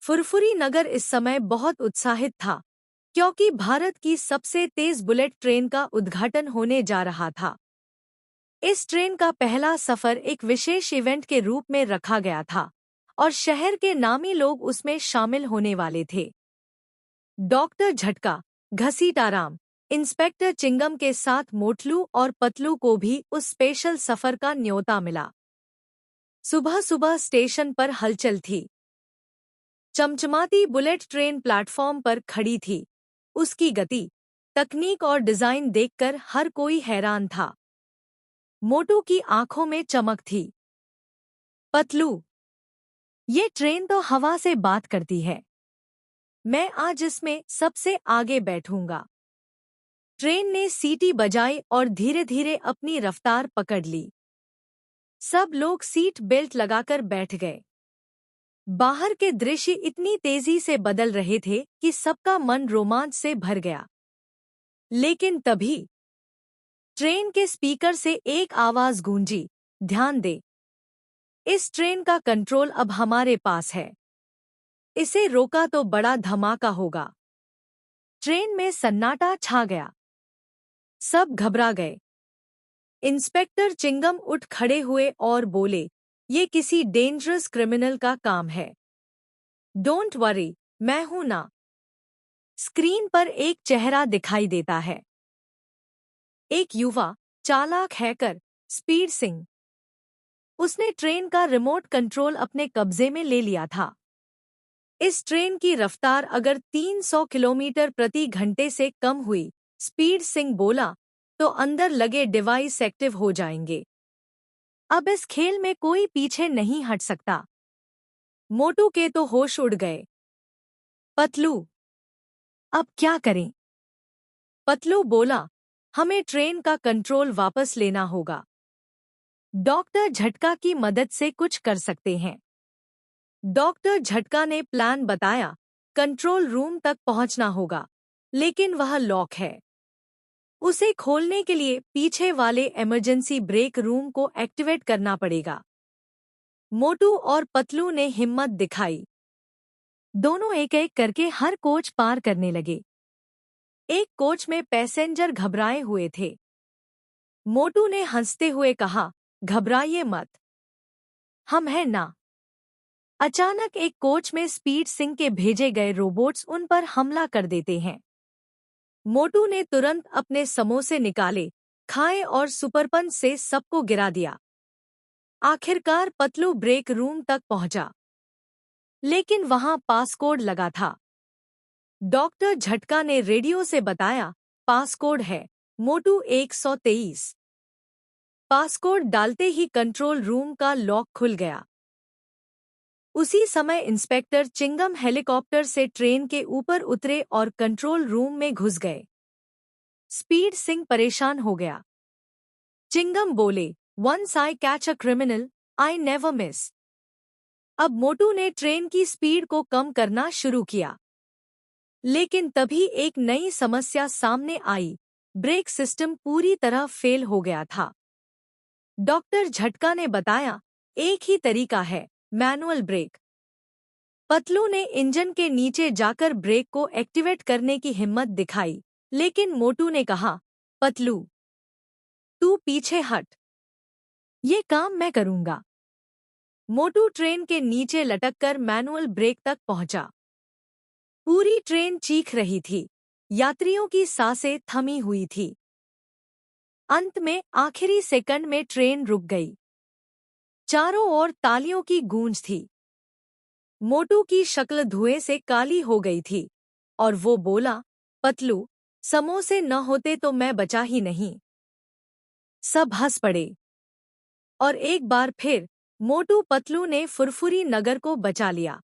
फुरफुरी नगर इस समय बहुत उत्साहित था, क्योंकि भारत की सबसे तेज बुलेट ट्रेन का उद्घाटन होने जा रहा था। इस ट्रेन का पहला सफर एक विशेष इवेंट के रूप में रखा गया था और शहर के नामी लोग उसमें शामिल होने वाले थे। डॉक्टर झटका, घसीटाराम, इंस्पेक्टर चिंगम के साथ मोटलू और पतलू को भी उस स्पेशल सफर का न्योता मिला। सुबह सुबह स्टेशन पर हलचल थी। चमचमाती बुलेट ट्रेन प्लेटफॉर्म पर खड़ी थी। उसकी गति, तकनीक और डिजाइन देखकर हर कोई हैरान था। मोटू की आंखों में चमक थी। पतलू, ये ट्रेन तो हवा से बात करती है। मैं आज इसमें सबसे आगे बैठूंगा। ट्रेन ने सीटी बजाई और धीरे धीरे अपनी रफ्तार पकड़ ली। सब लोग सीट बेल्ट लगाकर बैठ गए। बाहर के दृश्य इतनी तेजी से बदल रहे थे कि सबका मन रोमांच से भर गया। लेकिन तभी ट्रेन के स्पीकर से एक आवाज गूंजी, ध्यान दे। इस ट्रेन का कंट्रोल अब हमारे पास है। इसे रोका तो बड़ा धमाका होगा। ट्रेन में सन्नाटा छा गया। सब घबरा गए। इंस्पेक्टर चिंगम उठ खड़े हुए और बोले, ये किसी डेंजरस क्रिमिनल का काम है। डोंट वरी, मैं हूं ना। स्क्रीन पर एक चेहरा दिखाई देता है। एक युवा, चालाक हैकर, स्पीड सिंह। उसने ट्रेन का रिमोट कंट्रोल अपने कब्जे में ले लिया था। इस ट्रेन की रफ्तार अगर 300 किलोमीटर प्रति घंटे से कम हुई, स्पीड सिंह बोला, तो अंदर लगे डिवाइस एक्टिव हो जाएंगे। अब इस खेल में कोई पीछे नहीं हट सकता। मोटू के तो होश उड़ गए। पतलू, अब क्या करें? पतलू बोला, हमें ट्रेन का कंट्रोल वापस लेना होगा। डॉक्टर झटका की मदद से कुछ कर सकते हैं। डॉक्टर झटका ने प्लान बताया। कंट्रोल रूम तक पहुंचना होगा, लेकिन वह लॉक है। उसे खोलने के लिए पीछे वाले इमरजेंसी ब्रेक रूम को एक्टिवेट करना पड़ेगा। मोटू और पतलू ने हिम्मत दिखाई। दोनों एक एक करके हर कोच पार करने लगे। एक कोच में पैसेंजर घबराए हुए थे। मोटू ने हंसते हुए कहा, घबराइए मत, हम हैं ना। अचानक एक कोच में स्पीड सिंह के भेजे गए रोबोट्स उन पर हमला कर देते हैं। मोटू ने तुरंत अपने समोसे निकाले, खाए और सुपरपंच से सबको गिरा दिया। आखिरकार पतलू ब्रेक रूम तक पहुंचा, लेकिन वहां पासकोड लगा था। डॉक्टर झटका ने रेडियो से बताया, पासकोड है मोटू 123। पासकोड डालते ही कंट्रोल रूम का लॉक खुल गया। उसी समय इंस्पेक्टर चिंगम हेलीकॉप्टर से ट्रेन के ऊपर उतरे और कंट्रोल रूम में घुस गए। स्पीड सिंह परेशान हो गया। चिंगम बोले, once I catch a criminal, I never miss. अब मोटू ने ट्रेन की स्पीड को कम करना शुरू किया। लेकिन तभी एक नई समस्या सामने आई। ब्रेक सिस्टम पूरी तरह फेल हो गया था। डॉक्टर झटका ने बताया, एक ही तरीका है, मैनुअल ब्रेक। पतलू ने इंजन के नीचे जाकर ब्रेक को एक्टिवेट करने की हिम्मत दिखाई, लेकिन मोटू ने कहा, पतलू, तू पीछे हट, ये काम मैं करूंगा। मोटू ट्रेन के नीचे लटककर मैनुअल ब्रेक तक पहुंचा। पूरी ट्रेन चीख रही थी। यात्रियों की सांसें थमी हुई थी। अंत में आखिरी सेकंड में ट्रेन रुक गई। चारों ओर तालियों की गूंज थी। मोटू की शक्ल धुएं से काली हो गई थी और वो बोला, पतलू, समोसे न होते तो मैं बचा ही नहीं। सब हंस पड़े। और एक बार फिर मोटू पतलू ने फुरफुरी नगर को बचा लिया।